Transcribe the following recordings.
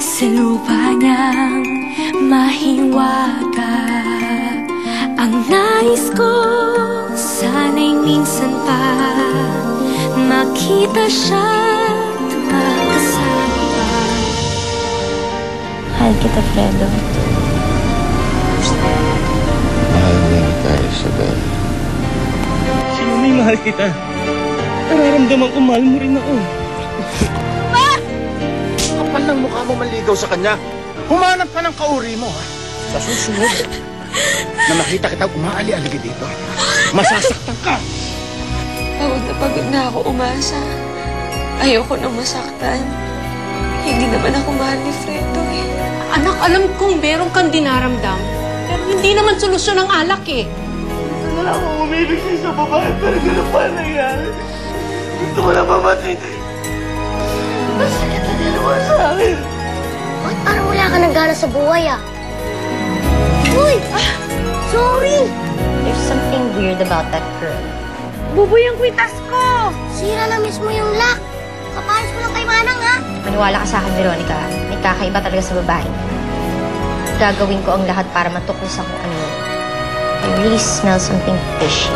Sa lupa niyang mahiwaga. Ang nais ko sana'y minsan pa makita siya't makasama. Mahal kita, Fredo. Mahal din kita, Isabel. Sino may mahal kita? Nararamdaman ko mahal mo rin ako. Ma! Kapal ng mukha mo maligaw sa kanya. Humanap ka ng kauri mo, ha? Sa susunod, na nakita kitang umaali-aligi dito, masasaktan ka. Pagod na ako umasa. Ayoko nang masaktan. Hindi naman ako mahal ni Fredo eh. Anak, alam kong meron kang dinaramdam. Pero hindi naman solusyon ang alak eh. Gusto na ako umibig sa babae, pero ganun pa nangyari. Gusto ko na mamatay. Masakit na ginawa sa akin. Bakit parang wala ka nang gana sa buhay, ah? Uy! Sorry! There's something weird about that girl. Buboy ang kwitas ko! Sira na mismo yung lock. Kapalis ko lang kay Manang, ha? Maniwala ka sa akin, Veronica. May kakaiba talaga sa babae. Gagawin ko ang lahat para matuklas ako ano. I really smell something fishy.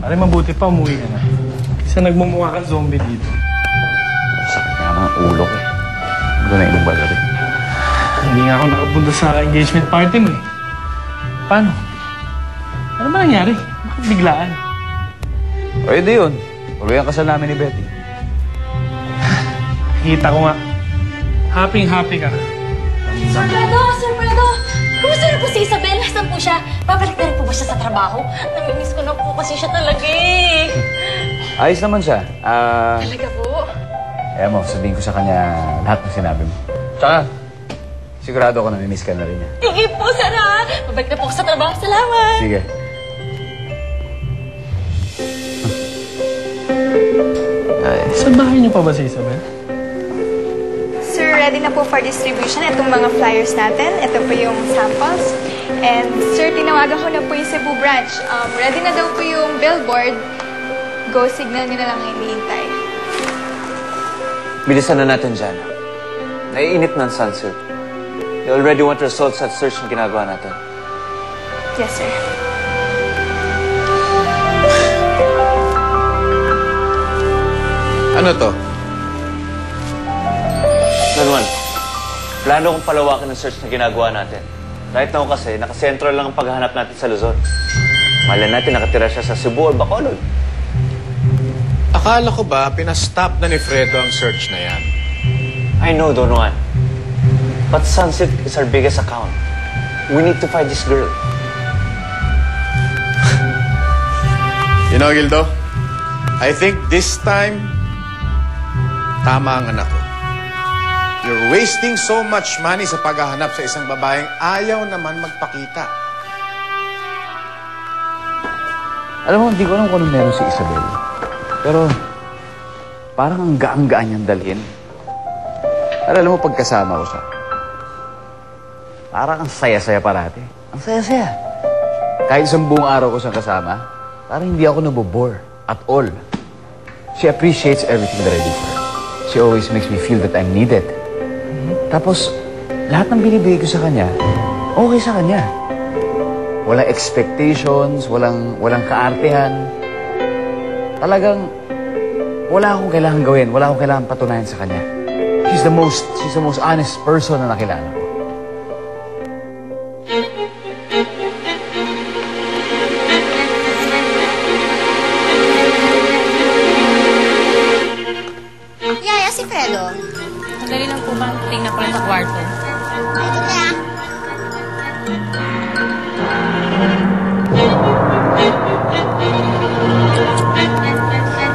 Pare, mabuti pa umuwi ka na. Kasi nagmumukha kang zombie dito. Sakit nga ng ulo ko eh. Hindi ko na inubala rin. Hindi nga ako nakapunta sa engagement party mo eh. Paano? Ano ba nangyari? Bakit biglaan? Pwede yun. Tuloy ang kasal namin ni Betty. Kita ko nga. Happy-happy ka. Sir Fredo! Sir Fredo! Kumusta na po si Isabel? Saan po siya? Babalik na rin po ba siya sa trabaho? Namimiss ko na po kasi siya talaga eh. Ayos naman siya. Talaga po? Kaya mo, sabihin ko sa kanya lahat ng sinabi mo. Tsaka, sigurado ako namimiss ka na rin niya. Sige po, sana! Babalik na po ako sa trabaho. Salamat! Sige. Sa bahay niyo pa ba si Isabel? Sir, ready na po for distribution itong mga flyers natin. Ito po yung samples. And sir, tinawagan ko na po yung Cebu branch. Ready na daw po yung billboard. Go signal nyo na lang hinihintay. Bilisan na natin dyan. Naiinit na ang sunset. They already want results at search na ginagawa natin. Yes, sir. Ano to? Nanuan, plano kong palawakin ang search na ginagawa natin. Right now kasi, nakasentral lang ang paghahanap natin sa Luzon. Malay natin nakatira siya sa Cebu or Bacolod. Akala ko ba pinastop na ni Fredo ang search na yan? I know, Don Juan. But Sunset is our biggest account. We need to find this girl. You know, Gildo, I think this time, tama ang anak ko. You're wasting so much money sa paghahanap sa isang babaeng ayaw naman magpakita. Alam mo, hindi ko alam kung anong meron si Isabel. Pero, parang ang gaan-gaan niyang dalhin. Pero alam mo, pagkasama ko siya, parang ang saya-saya parati. Ang saya-saya. Kahit isang buong araw ko siyang kasama, parang hindi ako nabobore at all. She appreciates everything that I do for her. She always makes me feel that I'm needed. Tapos, lahat ng binibigay ko sa kanya, okay sa kanya. Walang expectations, walang kaartehan. Talagang, wala akong kailangan gawin, wala akong kailangan patunayan sa kanya. She's the most honest person na nakilala ko. Yaya, si Fredo. Sandali lang po ba? Tingnan ko lang sa kwarto. Ay, ito na.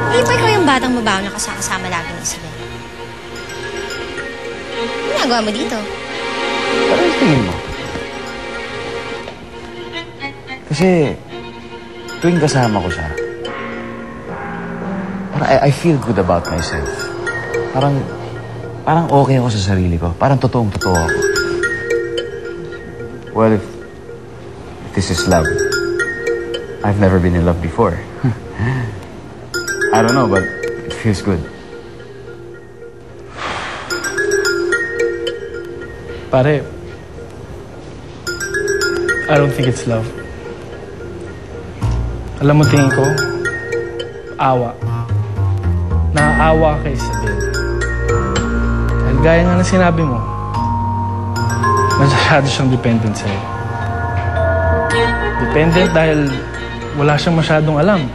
Hindi pa ikaw yung batang mabaw na kasama lagi ni Isabel. Ano ginagawa mo dito? Pero yung tingin mo. Kasi, tuwing kasama ko siya, parang I feel good about myself. Parang okay ako sa sarili ko. Parang totoong-totoo ako. Well, if this is love, I've never been in love before. I don't know, but it feels good. Pare, I don't think it's love. Alam mo, tingin ko, awa. Naaawa kay Isabel. Dahil gaya nga na sinabi mo, masyado siyang dependent sa'yo. Dependent dahil wala siyang masyadong alam.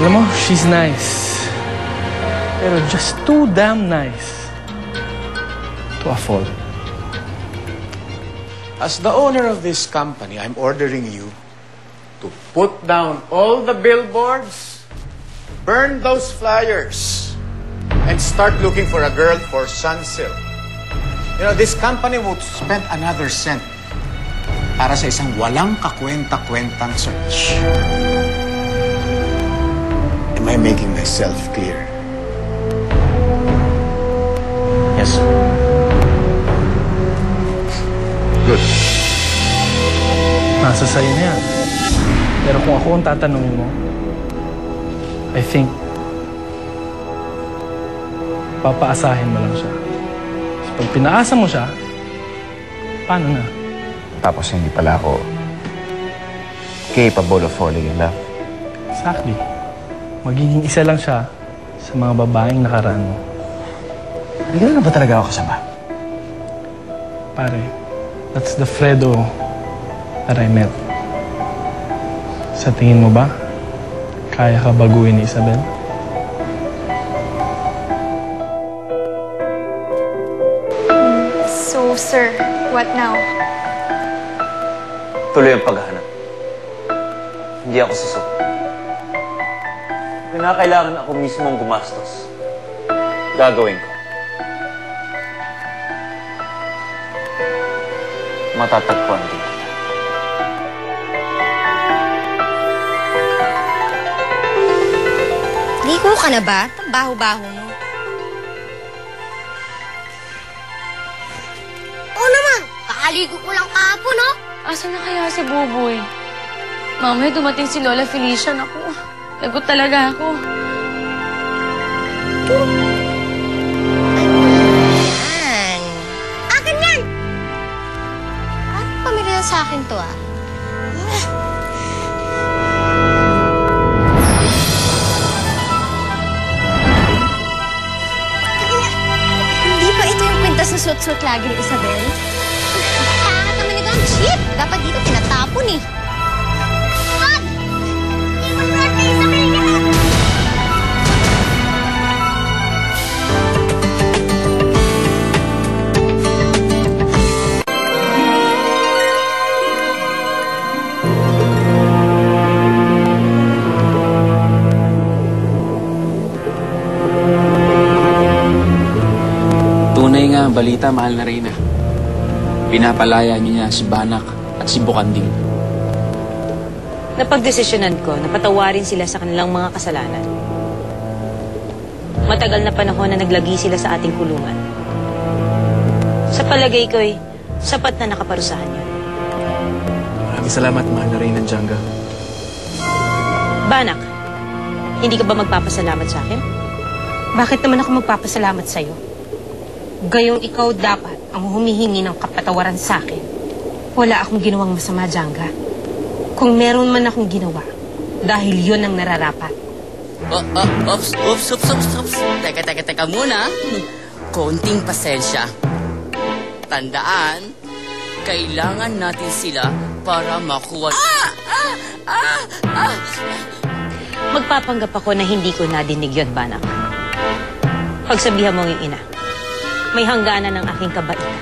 Alam mo, she's nice. Pero just too damn nice to a fault. As the owner of this company, I'm ordering you to put down all the billboards, burn those flyers, and start looking for a girl for Sunsilk. You know, this company would spend another cent para sa isang walang kakwenta-kwentang search. Am I making myself clear? Yes, sir. Good. Nasa sa'yo na yan. Pero kung ako ang tatanungin mo, I think, papaasahin mo lang siya. So, pag pinaasa mo siya, paano na? Tapos hindi pala ako capable of falling in love. Exactly. Magiging isa lang siya sa mga babaeng nakaraan mo. Hindi na ba talaga ako kasama? Pare, that's the Fredo that I met. Sa tingin mo ba, kaya ka baguhin ni Isabel? So, sir, what now? Tuloy ang paghahanap. Hindi ako susuko. Kinakailangan ako mismo ang gumastos. Gagawin ko. Matatagpuan din kita. Ligo ka na ba? Ang baho-baho mo. Oo naman! Kakaligo ko lang kahapon, no? Asan na kaya si Buboy? Mamaya dumating si Lola Felicia. Naku, lagot talaga ako. Yan. Akin yan! Parang pamilya sa akin to, ah. Hindi ba ito yung kwintas na suot-suot lagi ni Isabel? Pangat naman ito ang cheap. Dapat dito tinatapon, eh. Wag! Hindi mo suot ni Isabel yan! Tunay nga ang balita, mahal na Reyna. Pinapalaya niya si Banak at si Bukanding. Napagdesisyonan ko na patawarin sila sa kanilang mga kasalanan. Matagal na panahon na naglagi sila sa ating kulungan. Sa palagay ko'y sapat na nakaparusahan yun. Maraming salamat, mahal na Reyna Janga. Banak, hindi ka ba magpapasalamat sa akin? Bakit naman ako magpapasalamat sa'yo? Gayong ikaw dapat ang humihingi ng kapatawaran sa akin. Wala akong ginawang masama, Janga. Kung meron man akong ginawa, dahil yun ang nararapat. Oops. Teka muna. Konting pasensya. Tandaan, kailangan natin sila para makuha... Magpapanggap ako na hindi ko nadinig yun, Banak. Pagsabihan mo ang iyong ina, may hangganan ng aking kabaitan.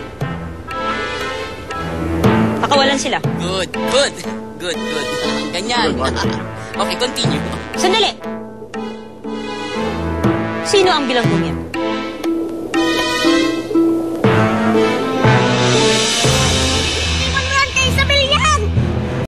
Pakawalan sila. Good. Ganyan. Okay, continue. Sandali! Sino ang bilanggo niya?